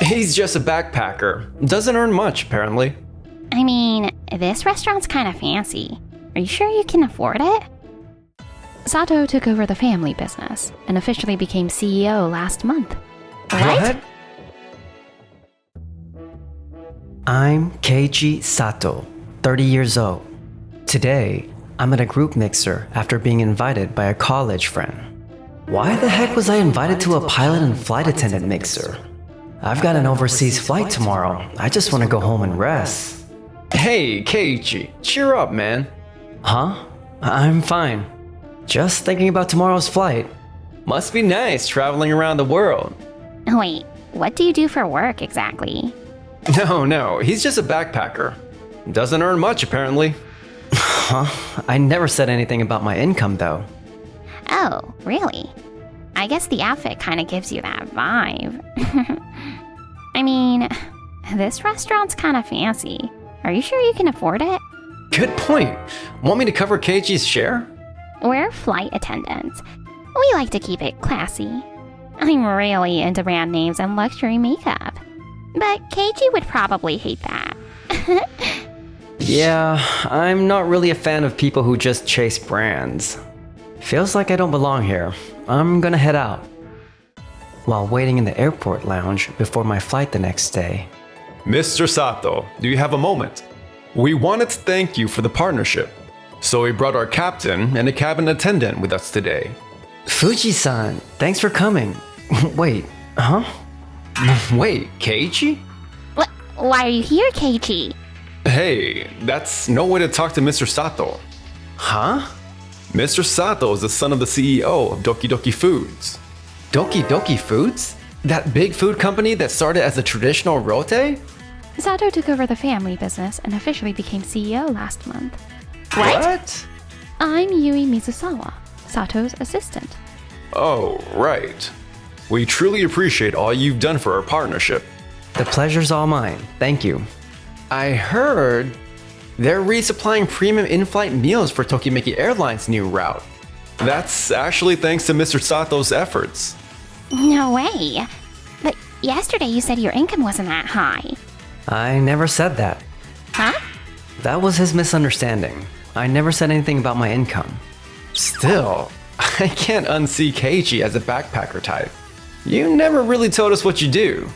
He's just a backpacker. Doesn't earn much, apparently. I mean, this restaurant's kind of fancy. Are you sure you can afford it? Sato took over the family business and officially became CEO last month. What? I'm Keiichi Sato, 30 years old. Today, I'm at a group mixer after being invited by a college friend. Why the heck was I invited to a pilot and flight attendant mixer? I've got an overseas flight tomorrow. I just want to go home and rest. Hey, Keiichi, cheer up, man. Huh? I'm fine. Just thinking about tomorrow's flight. Must be nice traveling around the world. Wait, what do you do for work exactly? No, he's just a backpacker. Doesn't earn much, apparently. Huh? I never said anything about my income, though. Oh, really? I guess the outfit kind of gives you that vibe. I mean, this restaurant's kind of fancy. Are you sure you can afford it? Good point. Want me to cover Keiichi's share? We're flight attendants. We like to keep it classy. I'm really into brand names and luxury makeup. But Keiichi would probably hate that. Yeah, I'm not really a fan of people who just chase brands. Feels like I don't belong here. I'm gonna head out. While waiting in the airport lounge before my flight the next day. Mr. Sato, do you have a moment? We wanted to thank you for the partnership. So we brought our captain and a cabin attendant with us today. Fuji-san, thanks for coming. Wait, huh? Wait, Keiichi? Why are you here, Keiichi? Hey, that's no way to talk to Mr. Sato. Huh? Mr. Sato is the son of the CEO of Doki Doki Foods. Doki Doki Foods? That big food company that started as a traditional rote? Sato took over the family business and officially became CEO last month. What? I'm Yui Mizusawa, Sato's assistant. Oh, right. We truly appreciate all you've done for our partnership. The pleasure's all mine. Thank you. I heard they're resupplying premium in-flight meals for Tokimeki Airlines' new route. That's actually thanks to Mr. Sato's efforts. No way. But yesterday you said your income wasn't that high. I never said that. Huh? That was his misunderstanding. I never said anything about my income. Still, I can't unsee Keiichi as a backpacker type. You never really told us what you do.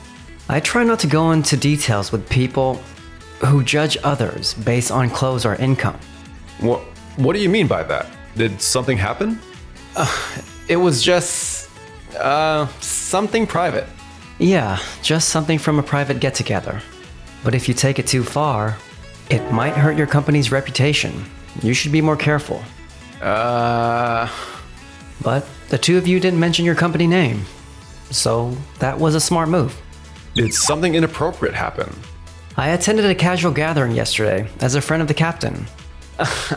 I try not to go into details with people who judge others based on clothes or income. What do you mean by that? Did something happen? It was just something private. Yeah, just something from a private get-together. But if you take it too far, it might hurt your company's reputation. You should be more careful. But the two of you didn't mention your company name. So that was a smart move. Did something inappropriate happen? I attended a casual gathering yesterday as a friend of the captain.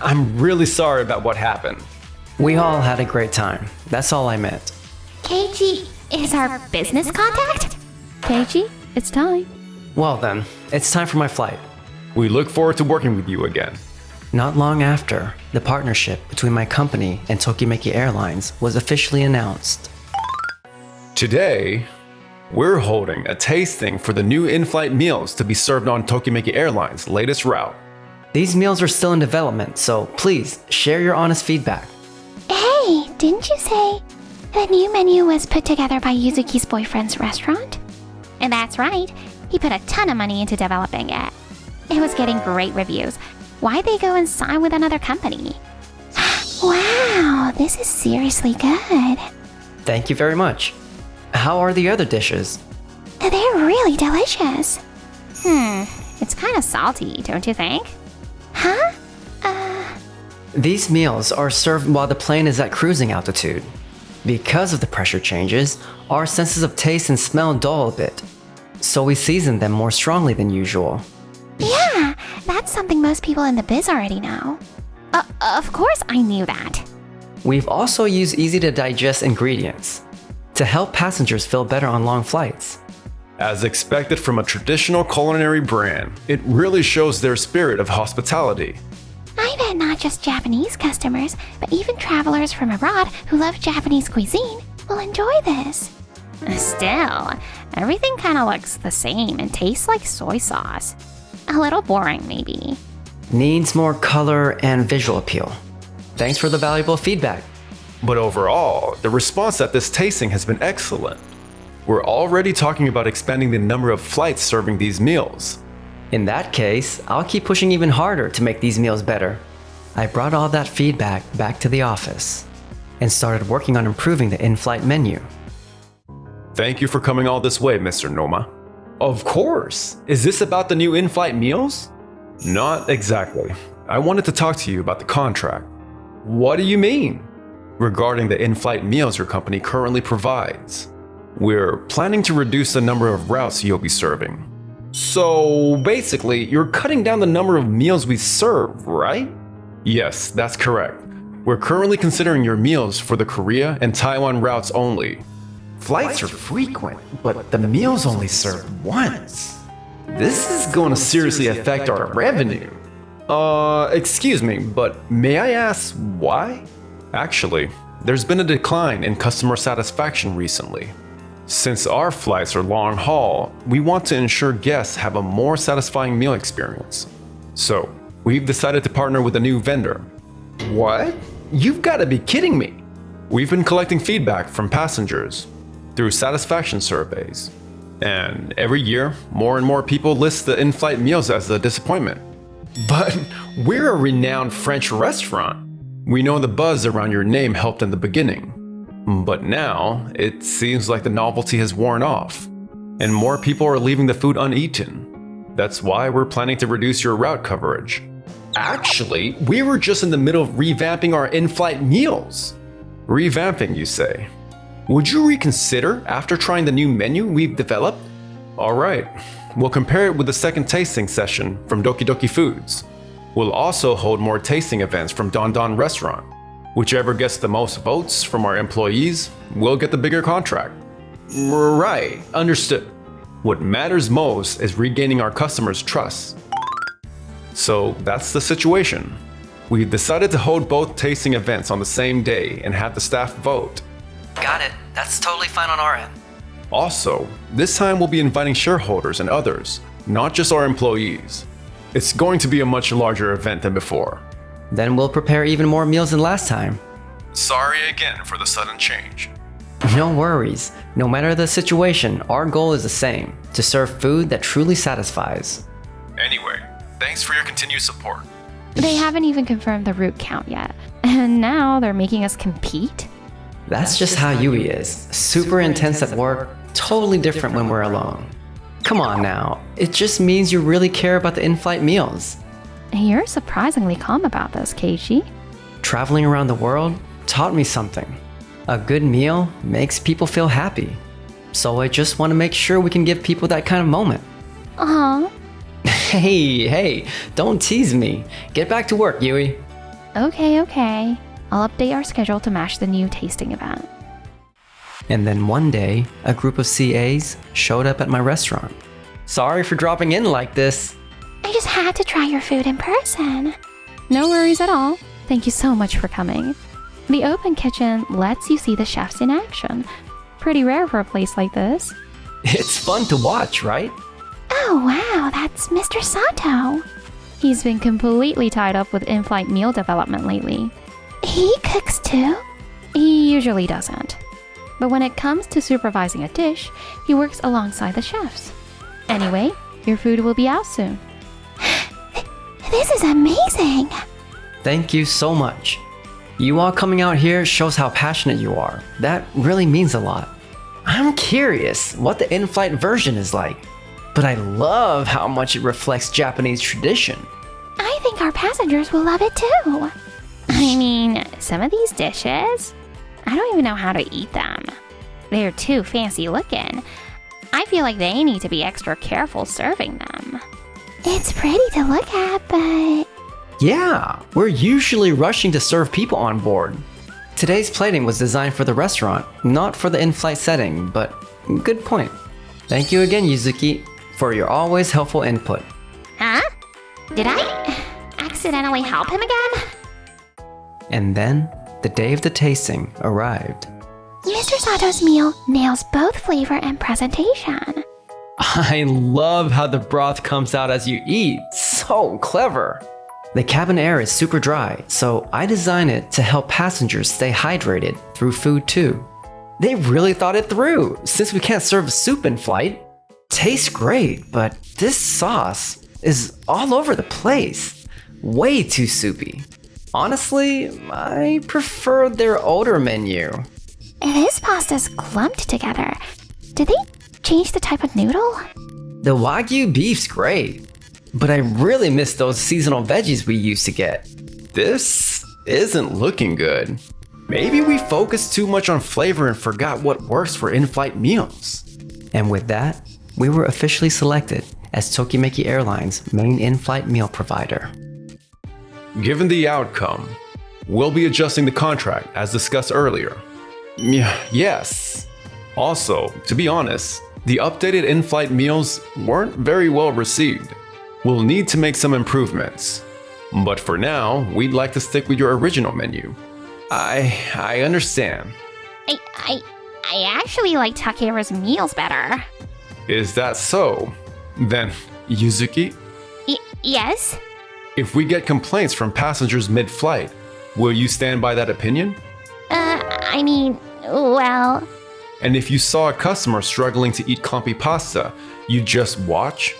I'm really sorry about what happened. We all had a great time. That's all I meant. Keiichi is our business contact? Keiichi, it's time. Well then, it's time for my flight. We look forward to working with you again. Not long after, the partnership between my company and Tokimeki Airlines was officially announced. Today, we're holding a tasting for the new in-flight meals to be served on Tokimeki Airlines' latest route. These meals are still in development, so please share your honest feedback. Hey, didn't you say the new menu was put together by Yuzuki's boyfriend's restaurant? And that's right, he put a ton of money into developing it. It was getting great reviews. Why'd they go and sign with another company? Wow, this is seriously good. Thank you very much. How are the other dishes? They're really delicious. It's kind of salty, don't you think? Huh? These meals are served while the plane is at cruising altitude. Because of the pressure changes, our senses of taste and smell dull a bit. So we season them more strongly than usual. Yeah, that's something most people in the biz already know. Of course I knew that. We've also used easy-to-digest ingredients to help passengers feel better on long flights. As expected from a traditional culinary brand, it really shows their spirit of hospitality. I bet not just Japanese customers, but even travelers from abroad who love Japanese cuisine will enjoy this. Still, everything kind of looks the same and tastes like soy sauce. A little boring, maybe. Needs more color and visual appeal. Thanks for the valuable feedback. But overall, the response at this tasting has been excellent. We're already talking about expanding the number of flights serving these meals. In that case, I'll keep pushing even harder to make these meals better. I brought all that feedback back to the office and started working on improving the in-flight menu. Thank you for coming all this way, Mr. Noma. Of course! Is this about the new in-flight meals? Not exactly. I wanted to talk to you about the contract. What do you mean? Regarding the in-flight meals your company currently provides. We're planning to reduce the number of routes you'll be serving. So basically, you're cutting down the number of meals we serve, right? Yes, that's correct. We're currently considering your meals for the Korea and Taiwan routes only. Flights are frequent, but the meals only served once. This is going to seriously affect our revenue. Excuse me, but may I ask why? Actually, there's been a decline in customer satisfaction recently. Since our flights are long haul, we want to ensure guests have a more satisfying meal experience. So, we've decided to partner with a new vendor. What? You've got to be kidding me! We've been collecting feedback from passengers through satisfaction surveys. And every year, more and more people list the in-flight meals as a disappointment. But we're a renowned French restaurant. We know the buzz around your name helped in the beginning. But now, it seems like the novelty has worn off, and more people are leaving the food uneaten. That's why we're planning to reduce your route coverage. Actually, we were just in the middle of revamping our in-flight meals. Revamping, you say? Would you reconsider after trying the new menu we've developed? Alright, we'll compare it with the second tasting session from Doki Doki Foods. We'll also hold more tasting events from Don Don Restaurant. Whichever gets the most votes from our employees will get the bigger contract. Right, understood. What matters most is regaining our customers' trust. So that's the situation. We've decided to hold both tasting events on the same day and have the staff vote. Got it. That's totally fine on our end. Also, this time we'll be inviting shareholders and others, not just our employees. It's going to be a much larger event than before. Then we'll prepare even more meals than last time. Sorry again for the sudden change. No worries. No matter the situation, our goal is the same, to serve food that truly satisfies. Anyway, thanks for your continued support. They haven't even confirmed the route count yet, and now they're making us compete? That's just how Yui is. Super intense at work, totally different when we're alone. Come on now, it just means you really care about the in-flight meals. You're surprisingly calm about this, Keiichi. Traveling around the world taught me something. A good meal makes people feel happy. So I just want to make sure we can give people that kind of moment. Aw. Hey, don't tease me. Get back to work, Yui. Okay. I'll update our schedule to match the new tasting event. And then one day, a group of CAs showed up at my restaurant. Sorry for dropping in like this. I just had to try your food in person. No worries at all. Thank you so much for coming. The open kitchen lets you see the chefs in action. Pretty rare for a place like this. It's fun to watch, right? Oh wow, that's Mr. Sato. He's been completely tied up with in-flight meal development lately. He cooks too? He usually doesn't. But when it comes to supervising a dish, he works alongside the chefs. Anyway, your food will be out soon. This is amazing. Thank you so much. You all coming out here shows how passionate you are. That really means a lot. I'm curious what the in-flight version is like, but I love how much it reflects Japanese tradition. I think our passengers will love it too. I mean, some of these dishes, I don't even know how to eat them. They're too fancy looking. I feel like they need to be extra careful serving them. It's pretty to look at, but... Yeah, we're usually rushing to serve people on board. Today's plating was designed for the restaurant, not for the in-flight setting, but good point. Thank you again, Yuzuki, for your always helpful input. Huh? Did I accidentally help him again? And then, the day of the tasting arrived. Mr. Sato's meal nails both flavor and presentation. I love how the broth comes out as you eat. So clever. The cabin air is super dry, so I designed it to help passengers stay hydrated through food too. They really thought it through, since we can't serve soup in flight. Tastes great, but this sauce is all over the place. Way too soupy. Honestly, I prefer their older menu. This pasta's clumped together. Did they change the type of noodle? The Wagyu beef's great, but I really miss those seasonal veggies we used to get. This isn't looking good. Maybe we focused too much on flavor and forgot what works for in-flight meals. And with that, we were officially selected as Tokimeki Airlines' main in-flight meal provider. Given the outcome, we'll be adjusting the contract as discussed earlier. Yes. Also, to be honest, the updated in-flight meals weren't very well received. We'll need to make some improvements. But for now, we'd like to stick with your original menu. I understand. I actually like Takeru's meals better. Is that so? Then, Yuzuki, Yes? if we get complaints from passengers mid-flight, will you stand by that opinion? Well... And if you saw a customer struggling to eat clumpy pasta, you just watch?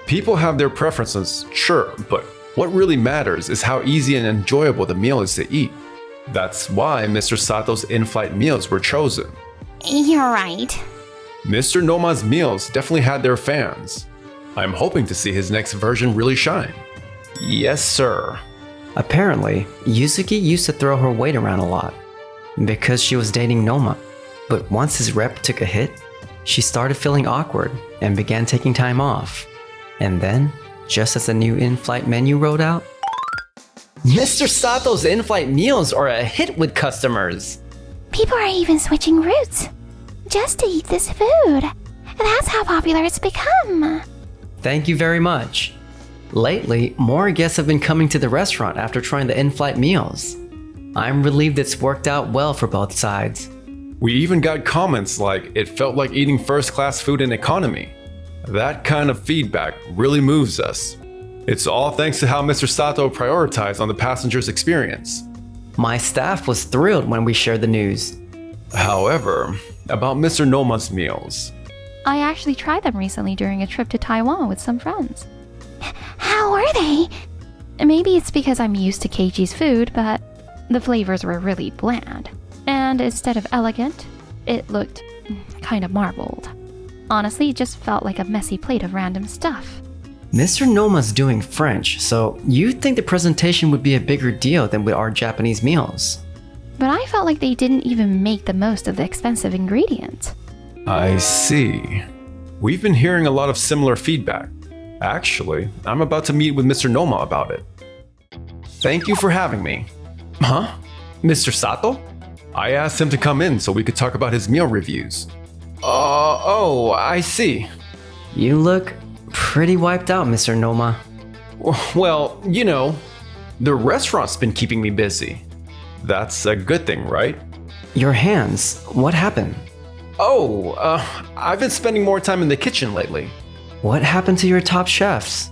People have their preferences, sure, but what really matters is how easy and enjoyable the meal is to eat. That's why Mr. Sato's in-flight meals were chosen. You're right. Mr. Noma's meals definitely had their fans. I'm hoping to see his next version really shine. Yes, sir. Apparently, Yuzuki used to throw her weight around a lot because she was dating Noma. But once his rep took a hit, she started feeling awkward and began taking time off. And then, just as the new in-flight menu rolled out, Mr. Sato's in-flight meals are a hit with customers. People are even switching routes just to eat this food. That's how popular it's become. Thank you very much. Lately, more guests have been coming to the restaurant after trying the in-flight meals. I'm relieved it's worked out well for both sides. We even got comments like it felt like eating first-class food in economy. That kind of feedback really moves us. It's all thanks to how Mr. Sato prioritized on the passenger's experience. My staff was thrilled when we shared the news. However, about Mr. Noma's meals. I actually tried them recently during a trip to Taiwan with some friends. How were they? Maybe it's because I'm used to Keiichi's food, but the flavors were really bland. And instead of elegant, it looked kind of marbled. Honestly, it just felt like a messy plate of random stuff. Mr. Noma's doing French, so you'd think the presentation would be a bigger deal than with our Japanese meals. But I felt like they didn't even make the most of the expensive ingredients. I see. We've been hearing a lot of similar feedback. Actually, I'm about to meet with Mr. Noma about it. Thank you for having me. Huh? Mr. Sato? I asked him to come in so we could talk about his meal reviews. Oh, I see. You look pretty wiped out, Mr. Noma. Well, you know, the restaurant's been keeping me busy. That's a good thing, right? Your hands, what happened? Oh, I've been spending more time in the kitchen lately. What happened to your top chefs?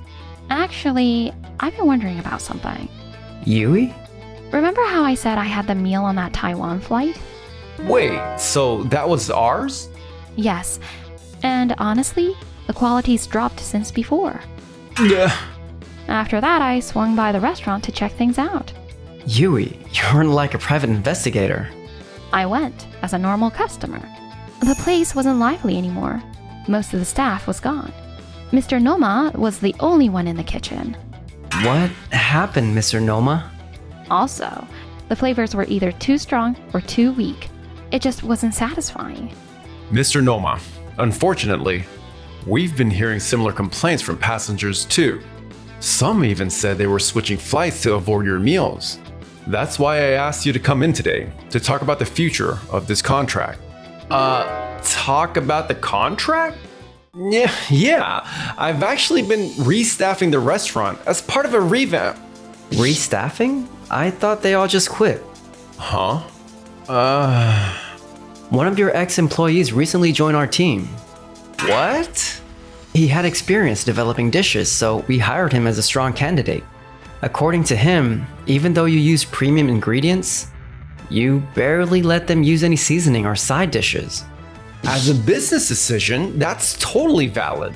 Actually, I've been wondering about something. Yui? Remember how I said I had the meal on that Taiwan flight? Wait, so that was ours? Yes, and honestly, the quality's dropped since before. Yeah. After that, I swung by the restaurant to check things out. Yui, you're like a private investigator. I went as a normal customer. The place wasn't lively anymore. Most of the staff was gone. Mr. Noma was the only one in the kitchen. What happened, Mr. Noma? Also, the flavors were either too strong or too weak. It just wasn't satisfying. Mr. Noma, unfortunately, we've been hearing similar complaints from passengers too. Some even said they were switching flights to avoid your meals. That's why I asked you to come in today to talk about the future of this contract. Talk about the contract? Yeah, I've actually been restaffing the restaurant as part of a revamp. Restaffing? I thought they all just quit. Huh? One of your ex-employees recently joined our team. What? He had experience developing dishes, so we hired him as a strong candidate. According to him, even though you use premium ingredients, you barely let them use any seasoning or side dishes. As a business decision, that's totally valid.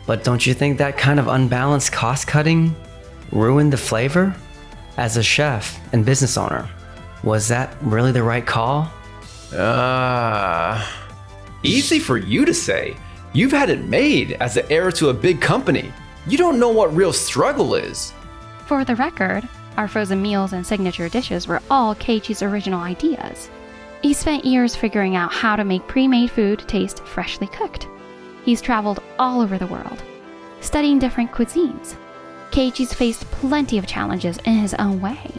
But don't you think that kind of unbalanced cost-cutting ruined the flavor? As a chef and business owner, was that really the right call? Easy for you to say. You've had it made as the heir to a big company. You don't know what real struggle is. For the record, our frozen meals and signature dishes were all Keiichi's original ideas. He spent years figuring out how to make pre-made food taste freshly cooked. He's traveled all over the world, studying different cuisines. Keiichi's faced plenty of challenges in his own way.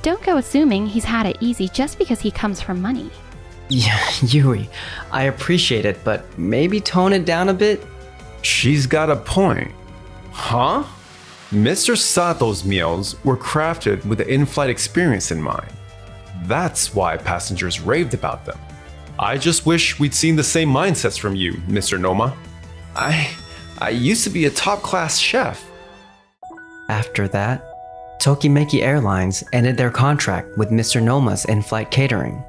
Don't go assuming he's had it easy just because he comes from money. Yeah, Yui, I appreciate it, but maybe tone it down a bit? She's got a point. Huh? Mr. Sato's meals were crafted with the in-flight experience in mind. That's why passengers raved about them. I just wish we'd seen the same mindsets from you, Mr. Noma. I used to be a top-class chef. After that, Tokimeki Airlines ended their contract with Mr. Noma's in-flight catering.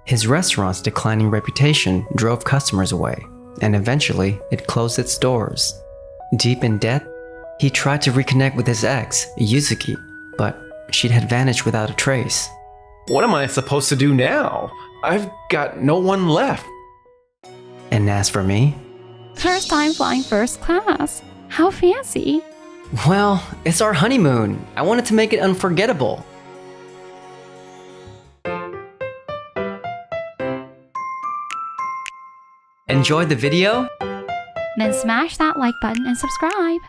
His restaurant's declining reputation drove customers away, and eventually it closed its doors. Deep in debt, he tried to reconnect with his ex, Yuzuki, but she had vanished without a trace. What am I supposed to do now? I've got no one left. And as for me, First time flying first class. How fancy. well, it's our honeymoon. I wanted to make it unforgettable. Enjoyed the video? Then smash that like button and subscribe.